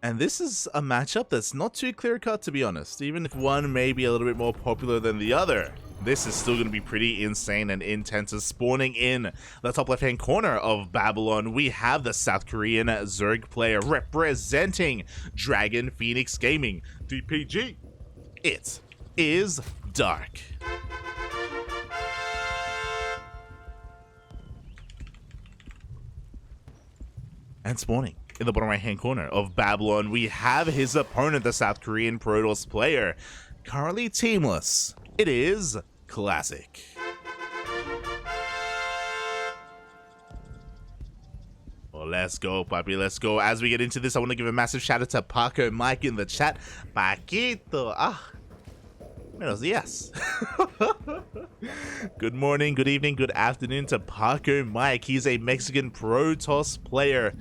And this is a matchup that's not too clear-cut, to be honest. Even if one may be a little bit more popular than the other, this is still going to be pretty insane and intense. As spawning in the top left-hand corner of Babylon, we have the South Korean Zerg player representing Dragon Phoenix Gaming. DPG, it is Dark. And spawning in the bottom right hand corner of Babylon, we have his opponent, the South Korean Protoss player, currently teamless. It is Classic. Well, let's go, puppy, let's go. As we get into this, I want to give a massive shout out to Paco Mike in the chat. Paquito, buenos días. Good morning, good evening, good afternoon to Paco Mike. He's a Mexican Protoss player,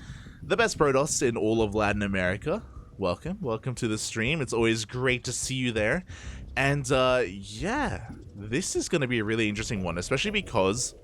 the best Protoss in all of Latin America. Welcome to the stream. It's always great to see you there. And yeah, this is going to be a really interesting one, especially because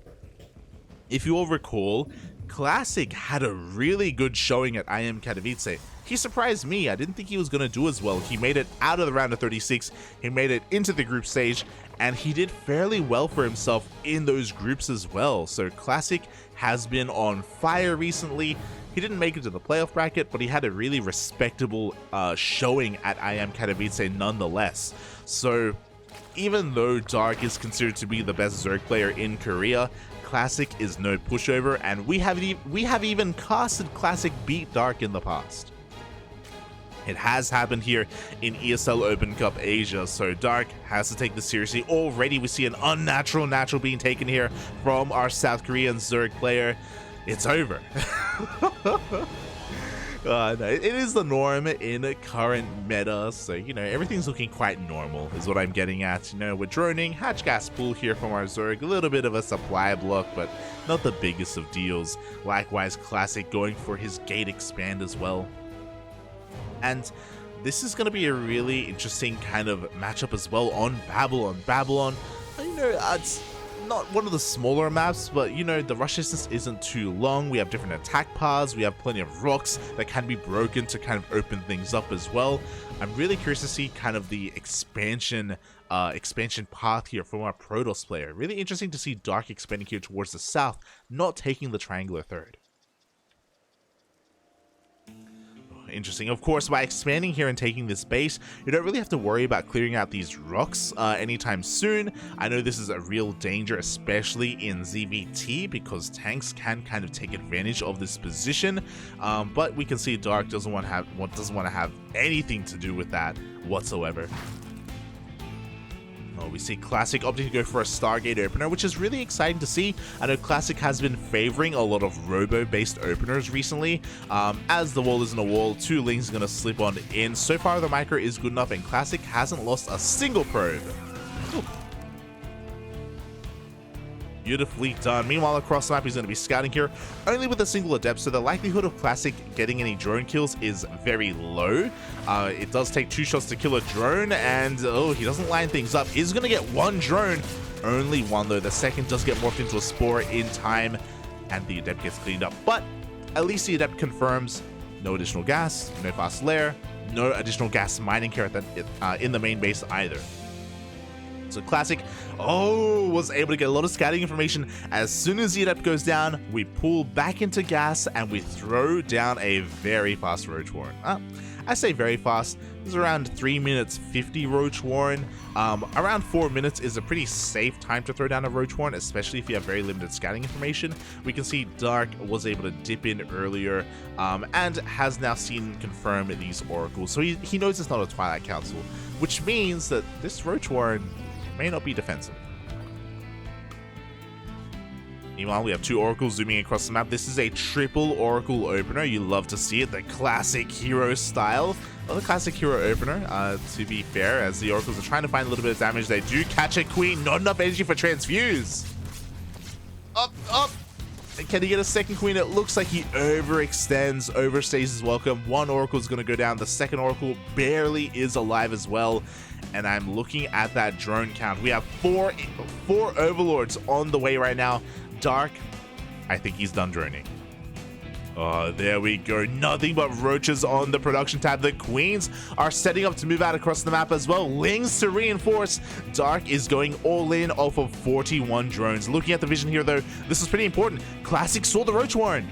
if you all recall, Classic had a really good showing at IM Katowice. He surprised me. I didn't think he was going to do as well. He made it out of the round of 36. He made it into the group stage, and he did fairly well for himself in those groups as well. So Classic has been on fire recently. He didn't make it to the playoff bracket, but he had a really respectable showing at IM Katowice nonetheless. So even though Dark is considered to be the best Zerg player in Korea, Classic is no pushover, and we have even casted Classic beat Dark in the past. It has happened here in ESL Open Cup Asia, so Dark has to take this seriously. Already we see an unnatural natural being taken here from our South Korean Zerg player. It's over. No, it is the norm in current meta, so, you know, everything's looking quite normal is what I'm getting at. You know, we're droning, hatch gas pool here from our Zerg, a little bit of a supply block, but not the biggest of deals. Likewise, Classic going for his gate expand as well. And this is going to be a really interesting kind of matchup as well on Babylon. Babylon, you know, it's not one of the smaller maps, but you know, the rush distance isn't too long. We have different attack paths, we have plenty of rocks that can be broken to kind of open things up as well. I'm really curious to see kind of the expansion path here from our Protoss player. Really interesting to see Dark expanding here towards the south, not taking the triangular third. Interesting. Of course, by expanding here and taking this base, you don't really have to worry about clearing out these rocks anytime soon. I know this is a real danger, especially in ZvT, because tanks can kind of take advantage of this position. But we can see Dark doesn't want to have anything to do with that whatsoever. We see Classic opting to go for a Stargate opener, which is really exciting to see. I know Classic has been favoring a lot of robo-based openers recently. As the wall isn't a wall, 2 Lings are going to slip on in. So far, the micro is good enough, and Classic hasn't lost a single probe. Ooh. Beautifully done. Meanwhile, across the map, he's going to be scouting here only with a single adept, so the likelihood of Classic getting any drone kills is very low. It does take 2 shots to kill a drone, and he doesn't line things up. He's going to get 1 drone, only 1 though. The second does get morphed into a spore in time, and the adept gets cleaned up. But at least the adept confirms no additional gas, no fast lair, no additional gas mining here in the main base either. So Classic, was able to get a lot of scouting information. As soon as the adept goes down, we pull back into gas and we throw down a very fast Roach Warren. I say very fast. It's around 3 minutes 50 Roach Warren. Around 4 minutes is a pretty safe time to throw down a Roach Warren, especially if you have very limited scouting information. We can see Dark was able to dip in earlier and has now seen confirm these oracles. So he knows it's not a Twilight Council, which means that this Roach Warren may not be defensive. Meanwhile, we have 2 oracles zooming across the map. This is a triple oracle opener. You love to see it, the classic hero style. Well, the classic hero opener, to be fair, as the oracles are trying to find a little bit of damage. They do catch a queen, not enough energy for transfuse. Up. Can he get a second queen? It looks like he overextends, overstays his welcome. 1 oracle is going to go down. The second oracle barely is alive as well. And I'm looking at that drone count. We have 4 overlords on the way right now. Dark, I think he's done droning. Oh, there we go. Nothing but roaches on the production tab. The Queens are setting up to move out across the map as well. Lings to reinforce. Dark is going all in off of 41 drones. Looking at the vision here, though, this is pretty important. Classic saw the Roach Warren.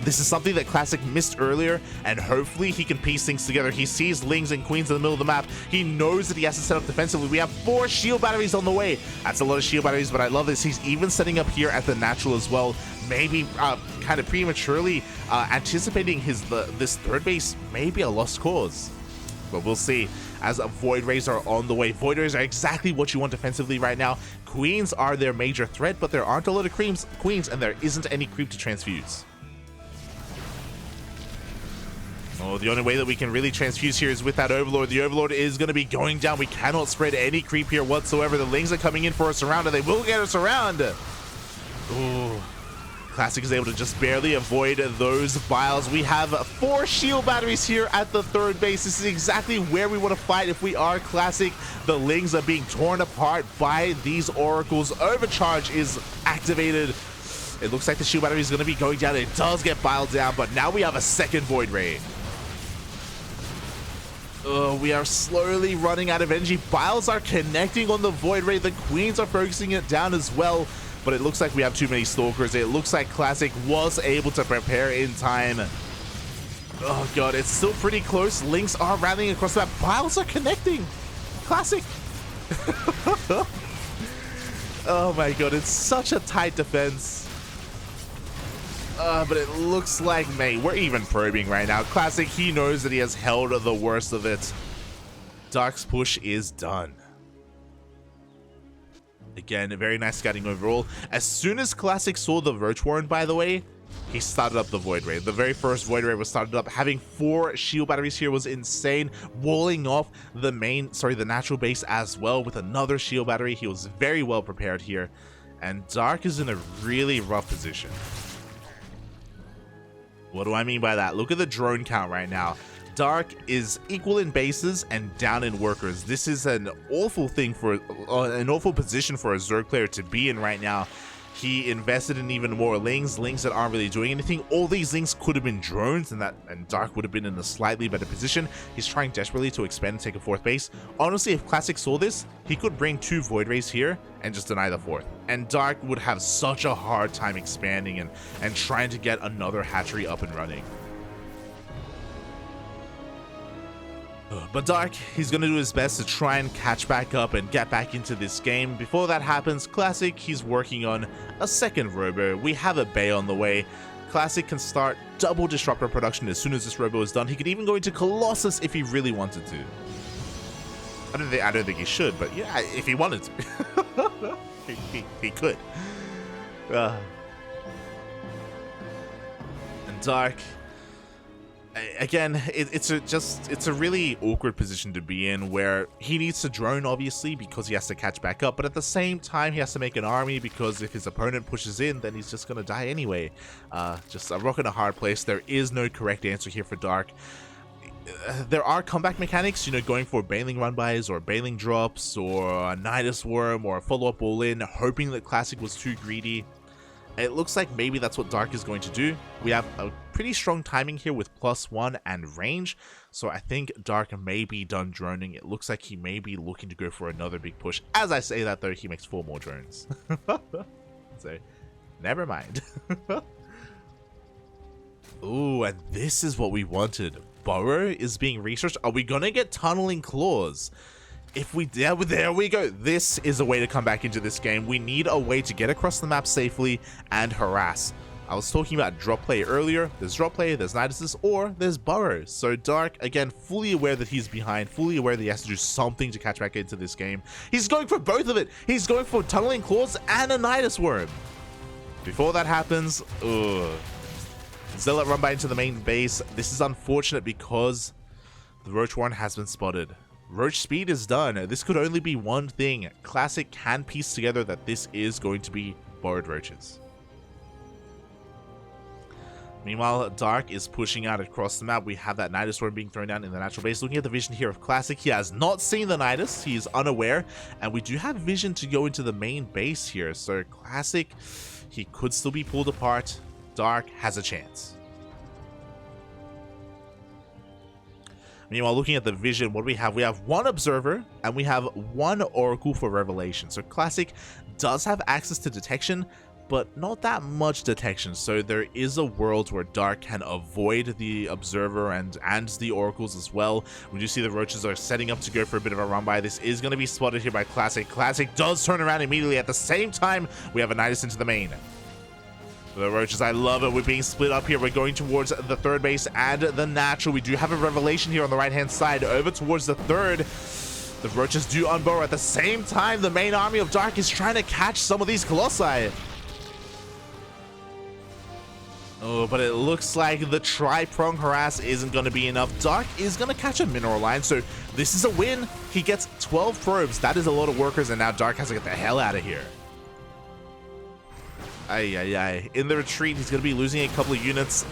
This is something that Classic missed earlier, and hopefully he can piece things together. He sees Lings and Queens in the middle of the map. He knows that he has to set up defensively. We have 4 shield batteries on the way. That's a lot of shield batteries, but I love this. He's even setting up here at the natural as well. Maybe kind of prematurely anticipating this third base may be a lost cause. But we'll see as Void Rays are on the way. Void Rays are exactly what you want defensively right now. Queens are their major threat, but there aren't a lot of Queens, and there isn't any creep to transfuse. Oh, the only way that we can really transfuse here is with that Overlord. The Overlord is going to be going down. We cannot spread any creep here whatsoever. The Lings are coming in for us around, and they will get us around. Ooh. Classic is able to just barely avoid those vials. We have 4 shield batteries here at the third base. This is exactly where we want to fight if we are Classic. The Lings are being torn apart by these oracles. Overcharge is activated. It looks like the shield battery is going to be going down. It does get biled down, but now we have a second Void Ray. We are slowly running out of energy. Biles are connecting on the Void Ray. The Queens are focusing it down as well, but it looks like we have too many Stalkers. It looks like Classic was able to prepare in time. Oh god, it's still pretty close. Lings are rallying across the map. Biles are connecting. Classic. Oh my god, it's such a tight defense. But it looks like, mate, we're even probing right now. Classic, he knows that he has held the worst of it. Dark's push is done. Again, a very nice scouting overall. As soon as Classic saw the Roach Warren, by the way, he started up the Void Ray. The very first Void Ray was started up. Having 4 shield batteries here was insane. Walling off the natural base as well with another shield battery. He was very well prepared here. And Dark is in a really rough position. What do I mean by that? Look at the drone count right now. Dark is equal in bases and down in workers. This is an awful thing for an awful position for a Zerg player to be in right now. He invested in even more Lings that aren't really doing anything. All these Lings could have been drones, and Dark would have been in a slightly better position. He's trying desperately to expand and take a 4th base. Honestly, if Classic saw this, he could bring 2 Void Rays here and just deny the 4th. And Dark would have such a hard time expanding and trying to get another hatchery up and running. But Dark, he's going to do his best to try and catch back up and get back into this game. Before that happens, Classic, he's working on a second Robo. We have a Bay on the way. Classic can start double Disruptor production as soon as this Robo is done. He could even go into Colossus if he really wanted to. I don't think he should, but yeah, if he wanted to. he could. And Dark... Again, it's a really awkward position to be in where he needs to drone, obviously, because he has to catch back up, but at the same time he has to make an army because if his opponent pushes in, then he's just gonna die anyway. Just a rock and a hard place. There is no correct answer here for Dark. There are comeback mechanics, you know, going for bailing run-bys or bailing drops or a Nidus Worm or a follow-up all-in, hoping that Classic was too greedy. It looks like maybe that's what Dark is going to do. We have a pretty strong timing here with +1 and range, so I think Dark may be done droning. It looks like he may be looking to go for another big push. As I say that, though, he makes 4 more drones. So, never mind. Ooh, and this is what we wanted. Burrow is being researched. Are we gonna get Tunneling Claws? There we go. This is a way to come back into this game. We need a way to get across the map safely and harass. I was talking about drop play earlier. There's drop play, there's Niduses, or there's Burrow. So Dark, again, fully aware that he's behind, fully aware that he has to do something to catch back into this game. He's going for both of it. He's going for Tunneling Claws and a Nidus Worm. Before that happens, Zealot run by into the main base. This is unfortunate because the Roach Warren has been spotted. Roach speed is done. This could only be one thing. Classic can piece together that this is going to be borrowed roaches. Meanwhile, Dark is pushing out across the map. We have that Nidus Worm being thrown down in the natural base. Looking at the vision here of Classic, he has not seen the Nidus. He is unaware. And we do have vision to go into the main base here. So Classic, he could still be pulled apart. Dark has a chance. Meanwhile, looking at the vision, what do we have? We have one observer and we have one oracle for revelation. So Classic does have access to detection, but not that much detection. So there is a world where Dark can avoid the observer and the oracles as well. We do see the roaches are setting up to go for a bit of a run by. This is going to be spotted here by Classic. Classic does turn around immediately. At the same time, we have a Nidus into the main. The roaches, I love it. We're being split up here. We're going towards the third base and the natural. We do have a revelation here on the right-hand side over towards the third. The roaches do unburrow. At the same time, the main army of Dark is trying to catch some of these colossi. Oh, but it looks like the tri-prong harass isn't going to be enough. Dark is going to catch a mineral line, so this is a win. He gets 12 probes. That is a lot of workers, and now Dark has to get the hell out of here. In the retreat, he's going to be losing a couple of units.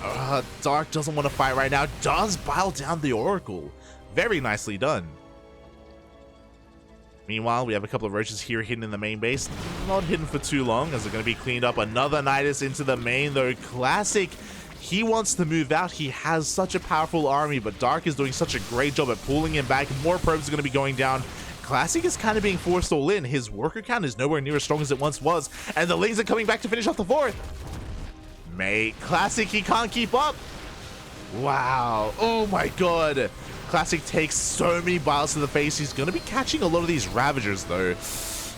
Dark doesn't want to fight right now. Does bile down the Oracle. Very nicely done. Meanwhile, we have a couple of roaches here hidden in the main base. Not hidden for too long, as they're going to be cleaned up. Another Nidus into the main, though. Classic, he wants to move out. He has such a powerful army, but Dark is doing such a great job at pulling him back. More probes are going to be going down. Classic is kind of being forced all in. His worker count is nowhere near as strong as it once was, and the Lings are coming back to finish off the fourth. Mate, Classic, he can't keep up. Wow. Oh my god. Classic takes so many biles to the face. He's going to be catching a lot of these Ravagers, though.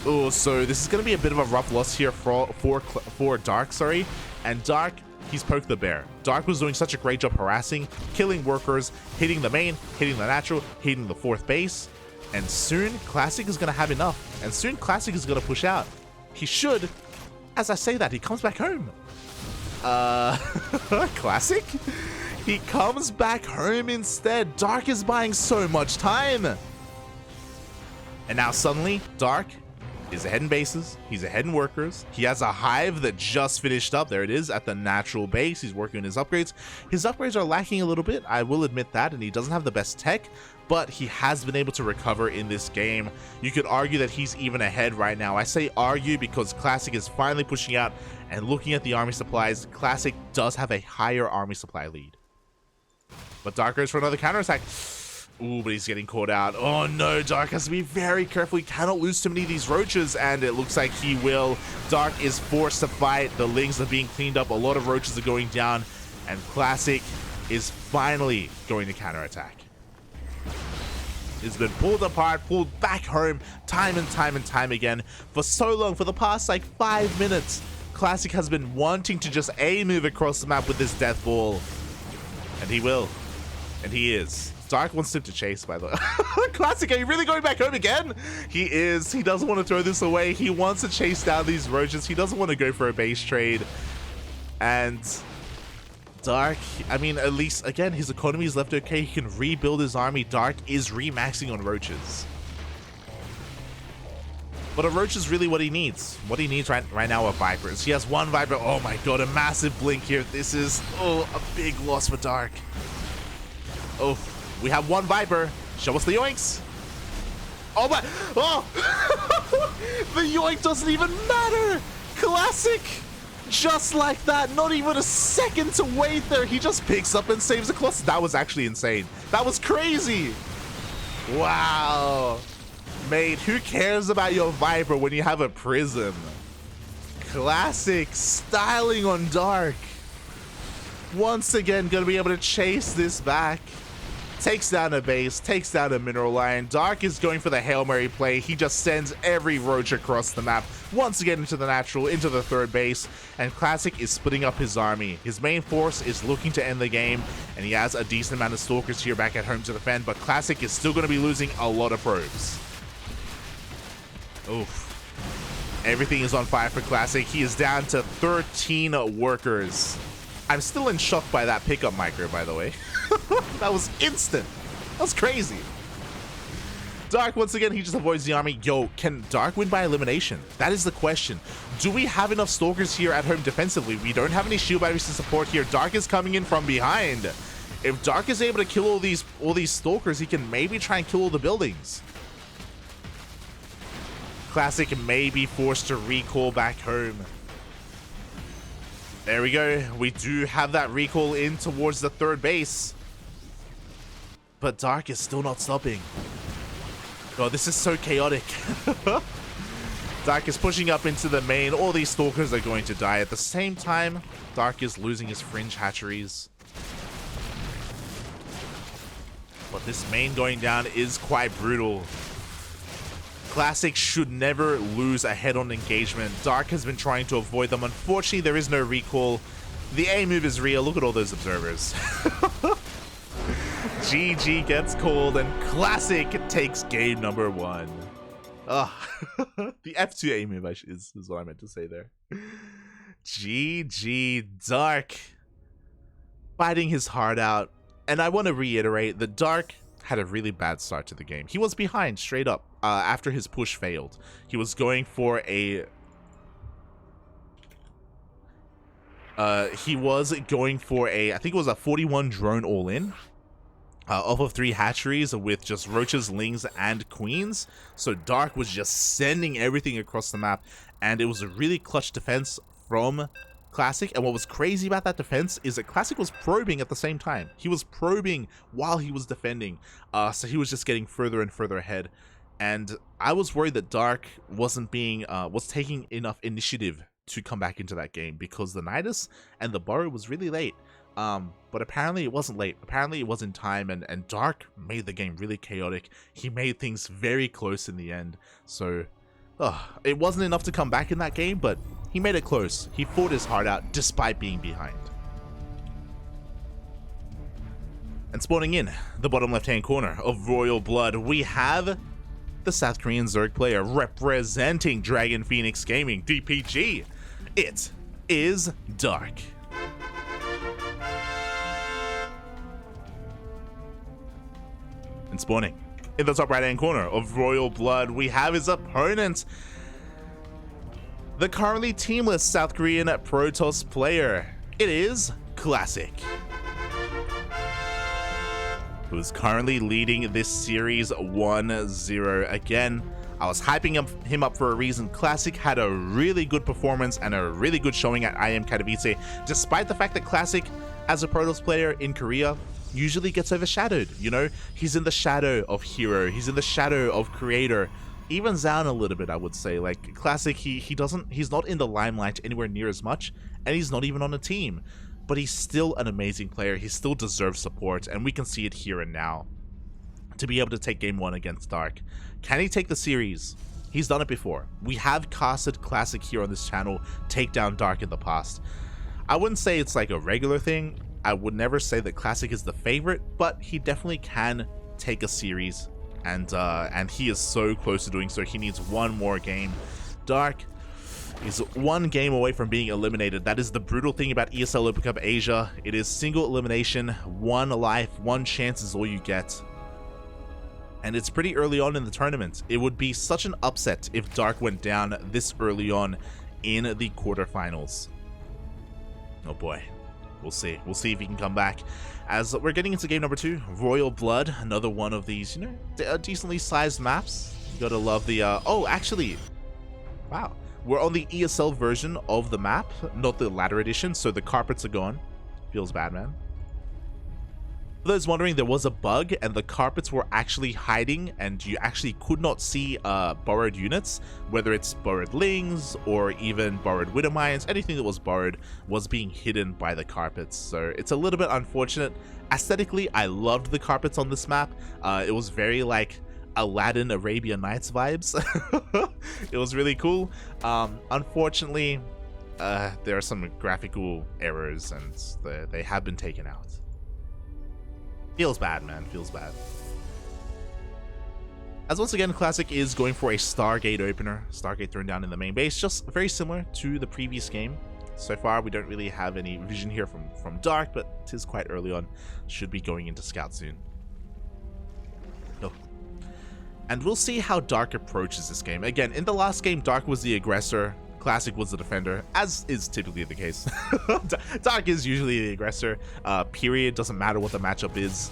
Oh, so this is going to be a bit of a rough loss here for Dark, sorry. And Dark, he's poked the bear. Dark was doing such a great job harassing, killing workers, hitting the main, hitting the natural, hitting the fourth base. And soon, Classic is going to have enough. And soon, Classic is going to push out. He should. As I say that, he comes back home. Classic? He comes back home instead. Dark is buying so much time. And now suddenly, Dark is ahead in bases. He's ahead in workers. He has a hive that just finished up. There it is at the natural base. He's working on his upgrades. His upgrades are lacking a little bit. I will admit that. And he doesn't have the best tech, but he has been able to recover in this game. You could argue that he's even ahead right now. I say argue because Classic is finally pushing out, and looking at the army supplies, Classic does have a higher army supply lead. But Dark goes for another counterattack. Ooh, but he's getting caught out. Oh no, Dark has to be very careful. He cannot lose too many of these roaches, and it looks like he will. Dark is forced to fight. The Lings are being cleaned up. A lot of roaches are going down, and Classic is finally going to counterattack. It's been pulled apart, pulled back home, time and time again. For so long, for the past like 5 minutes, Classic has been wanting to just move across the map with this death ball. And he will. And he is. Dark wants him to chase, by the way. Classic, are you really going back home again? He is. He doesn't want to throw this away. He wants to chase down these roaches. He doesn't want to go for a base trade. And Dark, I mean, at least, again, his economy is left okay. He can rebuild his army. Dark is remaxing on roaches. But a roach is really what he needs. What he needs right now are Vipers. He has one Viper. Oh my god, a massive blink here. This is, a big loss for Dark. Oh, we have one Viper. Show us the yoinks. Oh my, the yoink doesn't even matter. Classic. Just like that, not even a second to wait there. He just picks up and saves the cluster. That was actually insane. That was crazy. Wow. Mate, who cares about your Viper when you have a Prism? Classic styling on Dark. Once again, gonna be able to chase this back. Takes down a base, takes down a mineral line. Dark is going for the Hail Mary play. He just sends every roach across the map. Once again into the natural, into the third base. And Classic is splitting up his army. His main force is looking to end the game. And he has a decent amount of Stalkers here back at home to defend. But Classic is still going to be losing a lot of probes. Oof. Everything is on fire for Classic. He is down to 13 workers. I'm still in shock by that pickup micro, by the way. That was instant. That was crazy. Dark, once again, he just avoids the army. Yo, can Dark win by elimination? That is the question. Do we have enough Stalkers here at home defensively? We don't have any shield batteries to support here. Dark is coming in from behind. If Dark is able to kill all these Stalkers, he can maybe try and kill all the buildings. Classic may be forced to recall back home. There we go. We do have that recall in towards the third base. but Dark is still not stopping. Oh, this is so chaotic. Dark is pushing up into the main. All these Stalkers are going to die. At the same time, Dark is losing his Fringe hatcheries. But this main going down is quite brutal. Classic should never lose a head-on engagement. Dark has been trying to avoid them. Unfortunately, there is no recall. The A move is real. Look at all those observers. GG gets called and Classic takes game number 1. The F2 A move is what I meant to say there. GG Dark fighting his heart out. And I want to reiterate that Dark had a really bad start to the game. He was behind straight up after his push failed. He was going for a... I think it was a 41 drone all-in. Off of 3 hatcheries with just roaches, lings, and queens. So Dark was just sending everything across the map, and it was a really clutch defense from Classic. And what was crazy about that defense is that Classic was probing at the same time. He was probing while he was defending, so he was just getting further and further ahead. And I was worried that Dark was taking enough initiative to come back into that game because the Nidus and the Burrow was really late. But apparently it wasn't late. Apparently it was in time, and Dark made the game really chaotic. He made things very close in the end. So, it wasn't enough to come back in that game, but he made it close. He fought his heart out despite being behind. And spawning in the bottom left-hand corner of Royal Blood, we have the South Korean Zerg player representing Dragon Phoenix Gaming, DPG. It is Dark. And spawning in the top right hand corner of Royal Blood, we have his opponent, the currently teamless South Korean Protoss player. It is Classic, who is currently leading this series 1-0. Again, I was hyping him up for a reason. Classic had a really good performance and a really good showing at IM Katowice, despite the fact that Classic, as a Protoss player in Korea, usually gets overshadowed. You know, he's in the shadow of Hero, he's in the shadow of Creator, even Zaun a little bit, I would say. Like Classic, he's not in the limelight anywhere near as much, and he's not even on a team, but he's still an amazing player. He still deserves support, and we can see it here and now to be able to take game 1 against Dark. Can he take the series? He's done it before. We have casted Classic here on this channel take down Dark in the past. I wouldn't say it's like a regular thing. I would never say that Classic is the favorite, but he definitely can take a series, and he is so close to doing so. He needs one more game. Dark is 1 game away from being eliminated. That is the brutal thing about ESL Open Cup Asia. It is single elimination, 1 life, 1 chance is all you get. And it's pretty early on in the tournament. It would be such an upset if Dark went down this early on in the quarterfinals. Oh boy. We'll see. We'll see if he can come back. As we're getting into game number 2, Royal Blood, another one of these, you know, decently sized maps. You gotta love the, oh, actually, wow. We're on the ESL version of the map, not the ladder edition, so the carpets are gone. Feels bad, man. For those wondering, there was a bug, and the carpets were actually hiding, and you actually could not see borrowed units, whether it's borrowed lings or even borrowed widow mines. Anything that was borrowed was being hidden by the carpets, so it's a little bit unfortunate. Aesthetically, I loved the carpets on this map. It was very like Aladdin Arabian Nights vibes. It was really cool. Unfortunately, there are some graphical errors, and they have been taken out. Feels bad, man. Feels bad. As once again, Classic is going for a Stargate opener. Stargate thrown down in the main base, just very similar to the previous game. So far, we don't really have any vision here from Dark, but it is quite early on. Should be going into Scout soon. Oh. And we'll see how Dark approaches this game. Again, in the last game, Dark was the aggressor. Classic was the defender, as is typically the case. Dark is usually the aggressor, period. Doesn't matter what the matchup is.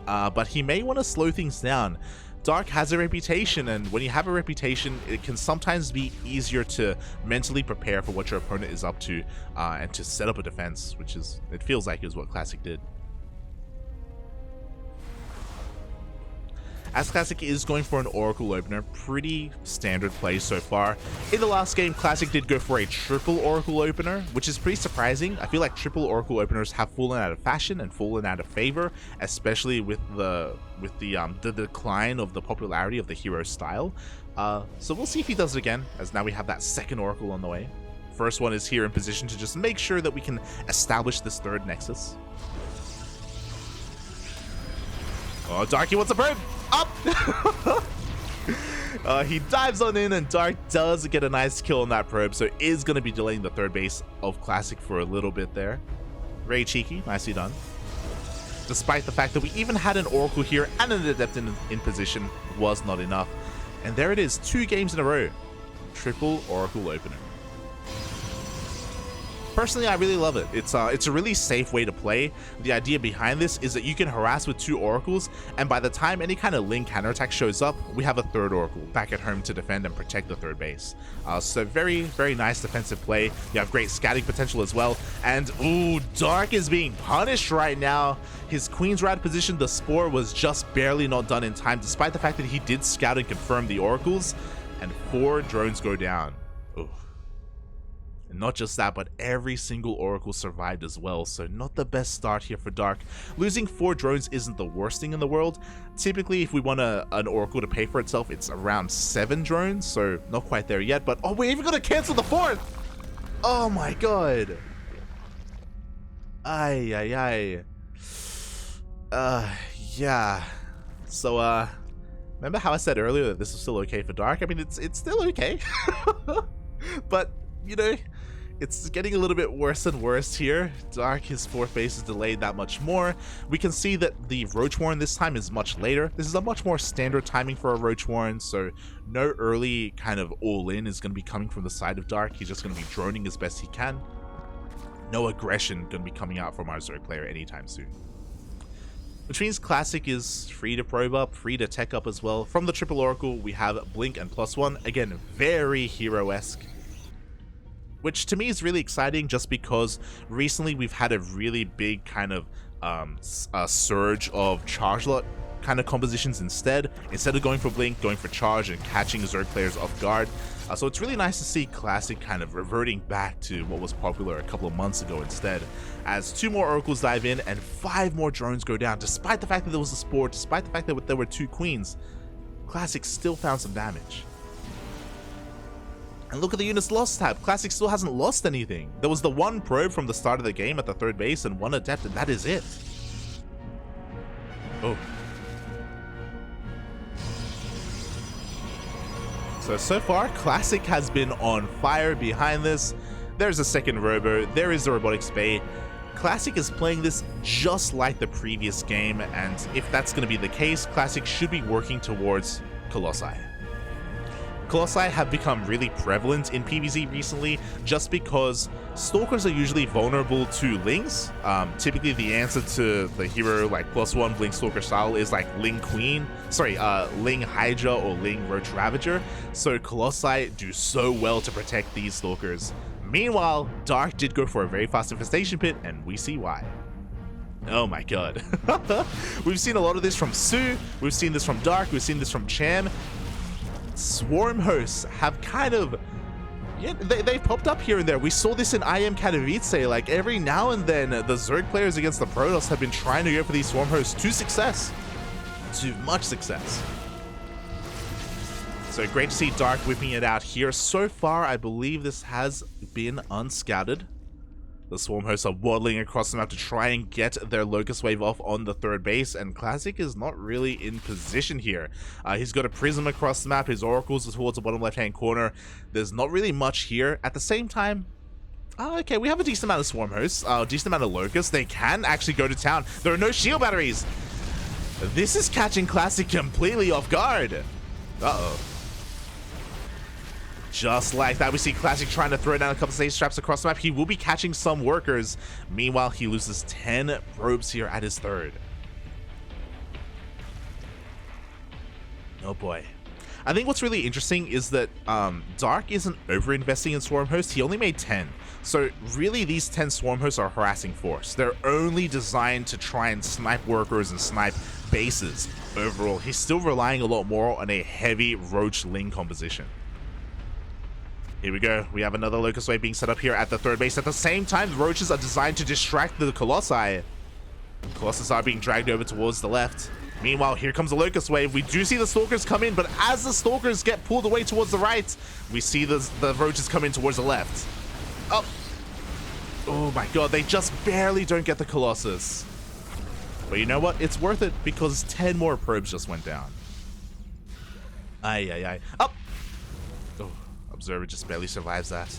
But he may want to slow things down. Dark has a reputation, and when you have a reputation, it can sometimes be easier to mentally prepare for what your opponent is up to, and to set up a defense, which is, it feels like, is what Classic did. as Classic is going for an Oracle opener. Pretty standard play so far. In the last game, Classic did go for a triple Oracle opener, which is pretty surprising. I feel like triple Oracle openers have fallen out of fashion and fallen out of favor, especially with the decline of the popularity of the hero style. So we'll see if he does it again, as now we have that second Oracle on the way. First one is here in position to just make sure that we can establish this third Nexus. Oh, Darky wants a probe! Up! He dives on in, and Dark does get a nice kill on that probe, so is going to be delaying the third base of Classic for a little bit there. Very cheeky, nicely done. Despite the fact that we even had an Oracle here and an Adept in position, was not enough. And there it is, 2 games in a row. Triple Oracle opener. Personally, I really love it. It's a really safe way to play. The idea behind this is that you can harass with 2 Oracles, and by the time any kind of Ling counterattack shows up, we have a third Oracle back at home to defend and protect the third base. So very, very nice defensive play. You have great scouting potential as well. And ooh, Dark is being punished right now. His Queen's Rad position, the Spore, was just barely not done in time, despite the fact that he did scout and confirm the Oracles, and 4 drones go down. Ooh. And not just that, but every single Oracle survived as well, so not the best start here for Dark. Losing 4 drones isn't the worst thing in the world. Typically, if we want an Oracle to pay for itself, it's around 7 drones, so not quite there yet, but oh, we're even gonna cancel the 4th! Oh my god! Ay. Yeah. So, remember how I said earlier that this was still okay for Dark? I mean, it's still okay. But, you know, it's getting a little bit worse and worse here. Dark, his 4th base is delayed that much more. We can see that the Roach Warren this time is much later. This is a much more standard timing for a Roach Warren, so no early kind of all-in is going to be coming from the side of Dark. He's just going to be droning as best he can. No aggression going to be coming out from our Zerg player anytime soon. Which means Classic is free to probe up, free to tech up as well. From the triple Oracle, we have Blink and +1. Again, very hero-esque. Which to me is really exciting, just because recently we've had a really big kind of surge of charge lot kind of compositions instead of going for Blink, going for charge and catching Zerg players off guard. So it's really nice to see Classic kind of reverting back to what was popular a couple of months ago instead, as 2 more Oracles dive in and 5 more drones go down. Despite the fact that there was a Spore, despite the fact that there were 2 Queens, Classic still found some damage. And look at the units lost tab. Classic still hasn't lost anything. There was the 1 probe from the start of the game at the 3rd base and 1 Adept, and that is it. Oh. So far, Classic has been on fire behind this. There's a second Robo. There is the Robotics Bay. Classic is playing this just like the previous game, and if that's going to be the case, Classic should be working towards Colossi. Colossi have become really prevalent in PvZ recently, just because Stalkers are usually vulnerable to Lings. Typically the answer to the hero like +1 Blink Stalker style is like Ling Queen, Ling Hydra or Ling Roach Ravager, so Colossi do so well to protect these Stalkers. Meanwhile, Dark did go for a very fast Infestation Pit, and we see why. Oh my god. We've seen a lot of this from Su, we've seen this from Dark, we've seen this from Cham. Swarm hosts have kind of, yeah, they've popped up here and there. We saw this in IM Katowice. Like every now and then, the Zerg players against the Protoss have been trying to go for these swarm hosts to success, to much success. So great to see Dark whipping it out here. So far, I believe this has been unscouted. The swarm hosts are waddling across the map to try and get their Locust Wave off on the 3rd base, and Classic is not really in position here. He's got a Prism across the map, his Oracles are towards the bottom left-hand corner. There's not really much here. At the same time, okay, we have a decent amount of swarm hosts, a decent amount of Locusts. They can actually go to town. There are no shield batteries. This is catching Classic completely off guard. Uh-oh. Just like that, we see Classic trying to throw down a couple stage traps across the map. He will be catching some workers. Meanwhile, he loses 10 probes here at his 3rd. Oh boy. I think what's really interesting is that Dark isn't over-investing in Swarm Hosts. He only made 10. So really, these 10 Swarm Hosts are harassing force. They're only designed to try and snipe workers and snipe bases overall. He's still relying a lot more on a heavy Roach Ling composition. Here we go. We have another Locust Wave being set up here at the third base. At the same time, the Roaches are designed to distract the Colossi. Colossus are being dragged over towards the left. Meanwhile, here comes the Locust Wave. We do see the Stalkers come in, but as the Stalkers get pulled away towards the right, we see the Roaches come in towards the left. Oh. Oh my god, they just barely don't get the Colossus. But you know what? It's worth it because 10 more probes just went down. Aye. Up. Oh. Observer just barely survives that.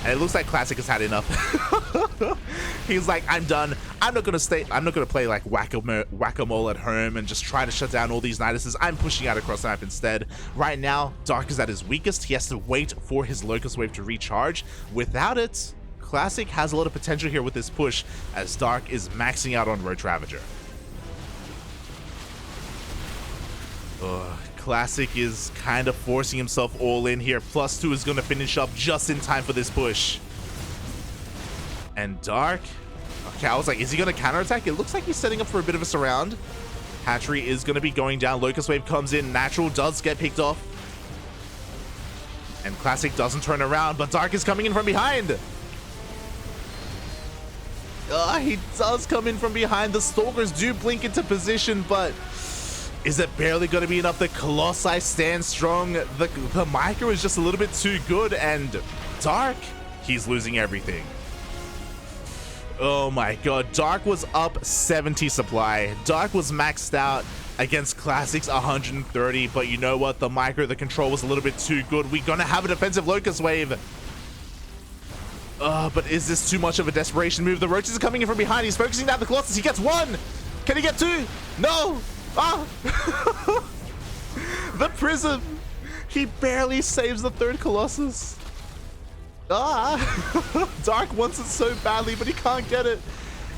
And it looks like Classic has had enough. He's like, I'm done. I'm not gonna play like whack-a-mole at home and just try to shut down all these Niduses. I'm pushing out across the map instead. Right now, Dark is at his weakest. He has to wait for his Locust Wave to recharge. Without it, Classic has a lot of potential here with this push, as Dark is maxing out on Roach Ravager. Ugh. Classic is kind of forcing himself all in here. +2 is going to finish up just in time for this push. And Dark, okay, I was like, is he going to counterattack? It looks like he's setting up for a bit of a surround. Hatchery is going to be going down. Locust Wave comes in. Natural does get picked off. And Classic doesn't turn around, but Dark is coming in from behind. He does come in from behind. The Stalkers do blink into position, but is it barely going to be enough? The Colossi stand strong. The micro is just a little bit too good, and Dark, he's losing everything. Oh my god, Dark was up 70 supply. Dark was maxed out against Classic's 130, but you know what? The micro, the control was a little bit too good. We're going to have a defensive Locust Wave. But is this too much of a desperation move? The Roaches are coming in from behind. He's focusing down the Colossus. He gets 1. Can he get 2? No. Ah! The Prism! He barely saves the third Colossus. Ah! Dark wants it so badly, but he can't get it.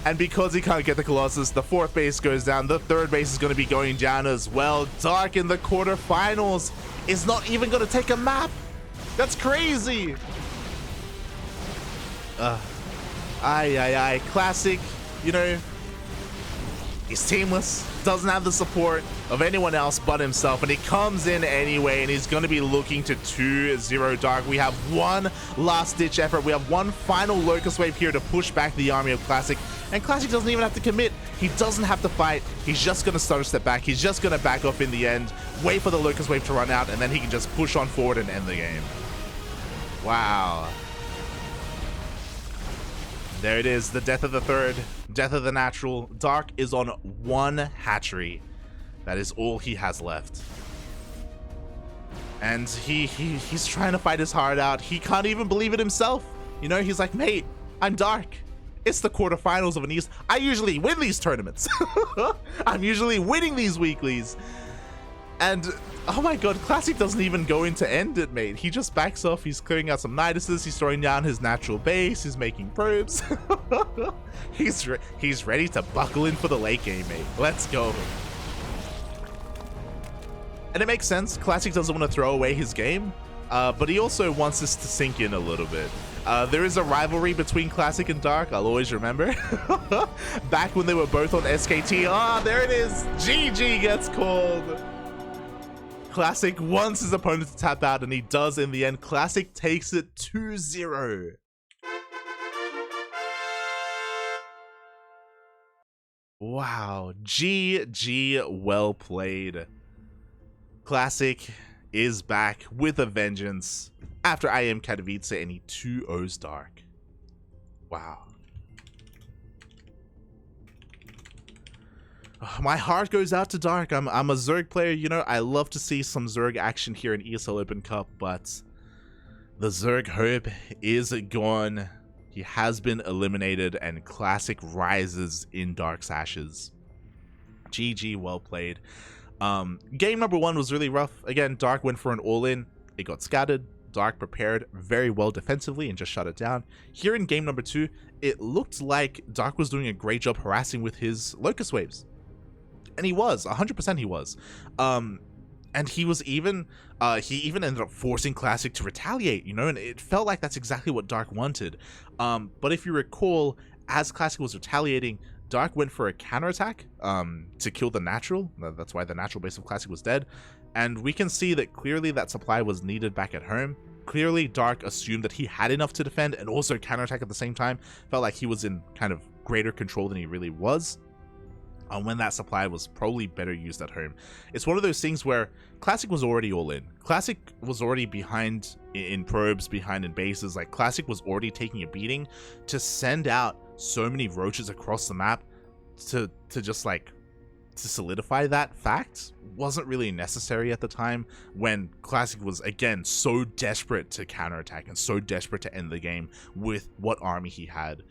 And because he can't get the Colossus, the fourth base goes down. The third base is going to be going down as well. Dark in the quarterfinals is not even going to take a map. That's crazy. Classic, you know, he's teamless, doesn't have the support of anyone else but himself, and he comes in anyway, and he's going to be looking to 2-0 Dark. We have one last-ditch effort. We have one final Locust Wave here to push back the army of Classic, and Classic doesn't even have to commit. He doesn't have to fight. He's just going to start a step back. He's just going to back off in the end, wait for the Locust Wave to run out, and then he can just push on forward and end the game. Wow. There it is, the death of the third, death of the natural. Dark is on 1 hatchery. That is all he has left. And he's trying to fight his heart out. He can't even believe it himself. You know, he's like, mate, I'm Dark. It's the quarterfinals of an East. I usually win these tournaments. I'm usually winning these weeklies. And oh my god, Classic doesn't even go in to end it, mate. He just backs off. He's clearing out some Niduses. He's throwing down his natural base. He's making probes. He's ready to buckle in for the late game, mate. Let's go. And it makes sense. Classic doesn't want to throw away his game, but he also wants this to sink in a little bit. There is a rivalry between Classic and Dark, I'll always remember. Back when they were both on SKT. Ah, there it is. GG gets called. Classic wants his opponent to tap out, and he does in the end. Classic takes it 2-0. Wow, GG, well played. Classic is back with a vengeance after IM Katowice, and he 2-0s Dark. Wow. My heart goes out to Dark. I'm a Zerg player, you know. I love to see some Zerg action here in ESL Open Cup, but the Zerg hope is gone. He has been eliminated, and Classic rises in Dark's ashes. GG, well played. Game number 1 was really rough. Again, Dark went for an all-in. It got scattered. Dark prepared very well defensively and just shut it down. Here in game number 2, it looked like Dark was doing a great job harassing with his Locust Waves. And he was, 100% he was. And he was even, he even ended up forcing Classic to retaliate, you know, and it felt like that's exactly what Dark wanted. But if you recall, as Classic was retaliating, Dark went for a counterattack to kill the natural. That's why the natural base of Classic was dead. And we can see that clearly that supply was needed back at home. Clearly, Dark assumed that he had enough to defend and also counterattack at the same time. Felt like he was in kind of greater control than he really was. When that supply was probably better used at home. It's one of those things where Classic was already all in. Classic was already behind in probes, behind in bases. Like, Classic was already taking a beating. To send out so many roaches across the map to just like to solidify that fact wasn't really necessary at the time, when Classic was again so desperate to counterattack and so desperate to end the game with what army he had.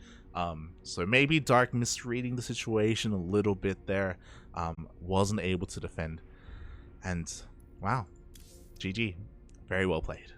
So maybe Dark misreading the situation a little bit there, wasn't able to defend, and wow, GG, very well played.